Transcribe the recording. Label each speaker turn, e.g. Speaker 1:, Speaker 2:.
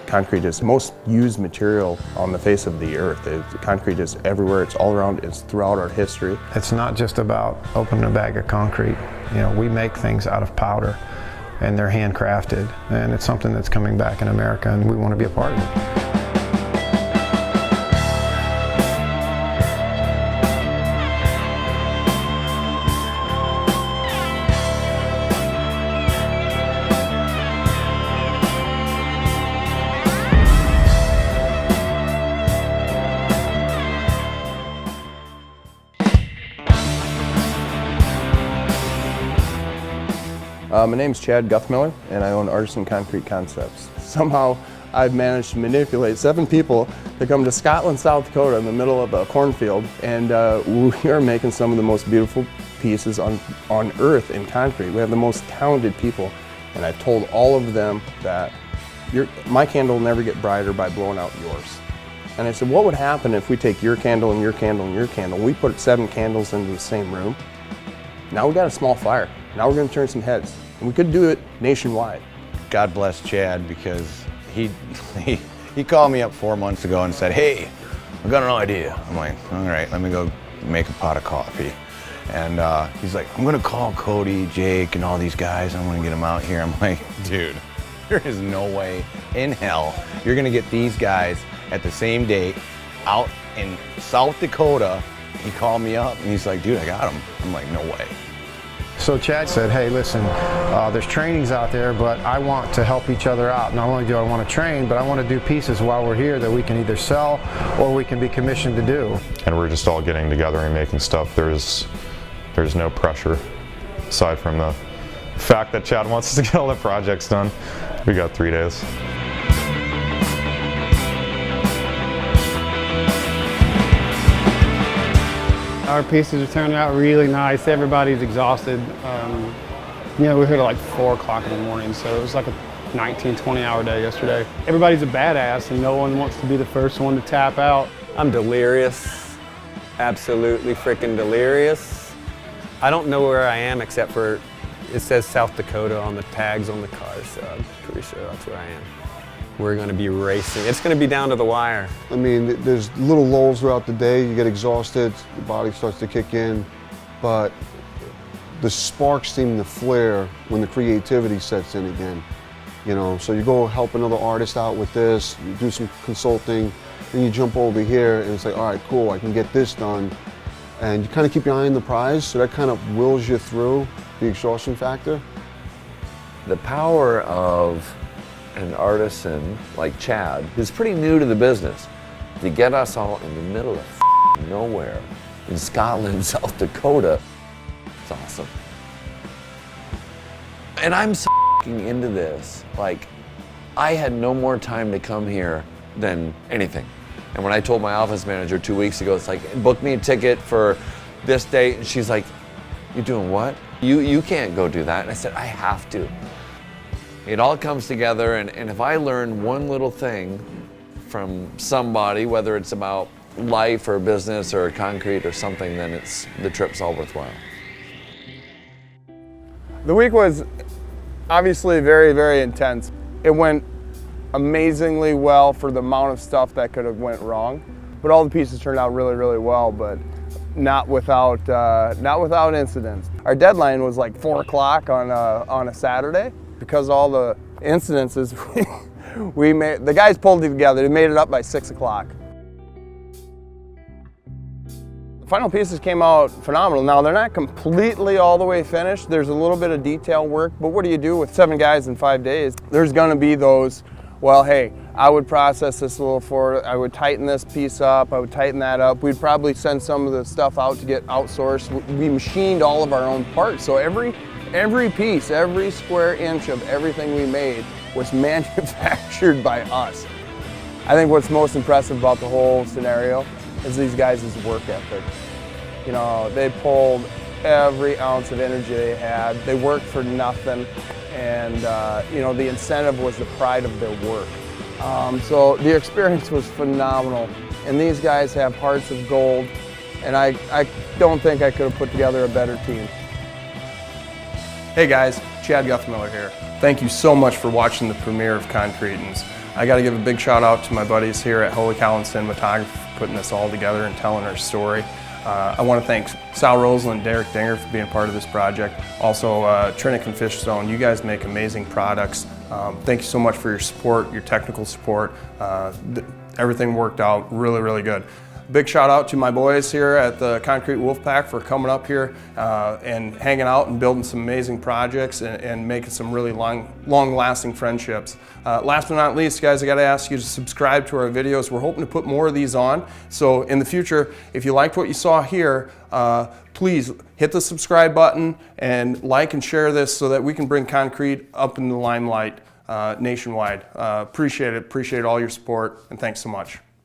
Speaker 1: Concrete is the most used material on the face of the earth. Concrete is everywhere, it's all around, it's throughout our history.
Speaker 2: It's not just about opening a bag of concrete. You know, we make things out of powder and they're handcrafted, and it's something that's coming back in America and we want to be a part of it.
Speaker 1: My name's Chad Guthmiller, and I own Artisan Concrete Concepts. Somehow, I've managed to manipulate 7 people to come to Scotland, South Dakota in the middle of a cornfield, and we are making some of the most beautiful pieces on earth in concrete. We have the most talented people, and I've told all of them that my candle will never get brighter by blowing out yours. And I said, what would happen if we take your candle and your candle and your candle, we put 7 candles into the same room? Now we got a small fire. Now we're going to turn some heads. And we could do it nationwide.
Speaker 3: God bless Chad, because he called me up 4 months ago and said, hey, I've got an idea. I'm like, all right, let me go make a pot of coffee. And he's like, I'm gonna call Cody, Jake, and all these guys. I'm gonna get them out here. I'm like, dude, there is no way in hell you're gonna get these guys at the same date out in South Dakota. He called me up and he's like, dude, I got them. I'm like, no way.
Speaker 2: So Chad said, hey, listen, there's trainings out there, but I want to help each other out. Not only do I want to train, but I want to do pieces while we're here that we can either sell or we can be commissioned to do.
Speaker 4: And we're just all getting together and making stuff. There's no pressure, aside from the fact that Chad wants us to get all the projects done. We got 3 days.
Speaker 5: Our pieces are turning out really nice. Everybody's exhausted. You know, we're here till like 4 o'clock in the morning, so it was like a 19, 20-hour day yesterday. Everybody's a badass and no one wants to be the first one to tap out.
Speaker 6: I'm delirious, absolutely freaking delirious. I don't know where I am except for it says South Dakota on the tags on the car, so I'm pretty sure that's where I am. We're going to be racing. It's going to be down to the wire.
Speaker 7: I mean, there's little lulls throughout the day. You get exhausted, your body starts to kick in, but the sparks seem to flare when the creativity sets in again. You know, so you go help another artist out with this, you do some consulting, then you jump over here and it's like, all right, cool, I can get this done. And you kind of keep your eye on the prize, so that kind of wills you through the exhaustion factor.
Speaker 8: The power of an artisan like Chad, who's pretty new to the business, to get us all in the middle of nowhere in Scotland, South Dakota, it's awesome. And I'm so into this. Like, I had no more time to come here than anything. And when I told my office manager 2 weeks ago, it's like, book me a ticket for this date, and she's like, you doing what? You can't go do that. And I said, I have to. It all comes together, and if I learn one little thing from somebody, whether it's about life or business or concrete or something, then the trip's all worthwhile.
Speaker 1: The week was obviously very, very intense. It went amazingly well for the amount of stuff that could have went wrong, but all the pieces turned out really, really well, but not without incidents. Our deadline was like 4 o'clock on a Saturday. Because of all the incidences we made, the guys pulled it together. They made it up by 6 o'clock. The final pieces came out phenomenal. Now, they're not completely all the way finished. There's a little bit of detail work, but what do you do with 7 guys in 5 days? There's gonna be those, well, hey, I would process this a little forward. I would tighten this piece up. I would tighten that up. We'd probably send some of the stuff out to get outsourced. We machined all of our own parts. So every piece, every square inch of everything we made was manufactured by us. I think what's most impressive about the whole scenario is these guys' work ethic. You know, they pulled every ounce of energy they had. They worked for nothing, and you know, the incentive was the pride of their work. So the experience was phenomenal, and these guys have hearts of gold, and I don't think I could have put together a better team. Hey guys, Chad Guthmiller here. Thank you so much for watching the premiere of Concretins. I got to give a big shout out to my buddies here at Holy Cow and Cinematography for putting this all together and telling our story. I want to thank Sal Roseland and Derek Dinger for being part of this project. Also, Trinick and Fishstone, you guys make amazing products. Thank you so much for your support, your technical support. Everything worked out really, really good. Big shout out to my boys here at the Concrete Wolfpack for coming up here and hanging out and building some amazing projects and making some really long-lasting friendships. Last but not least, guys, I got to ask you to subscribe to our videos. We're hoping to put more of these on. So in the future, if you liked what you saw here, please hit the subscribe button and like and share this so that we can bring concrete up in the limelight nationwide. Appreciate it. Appreciate all your support, and thanks so much.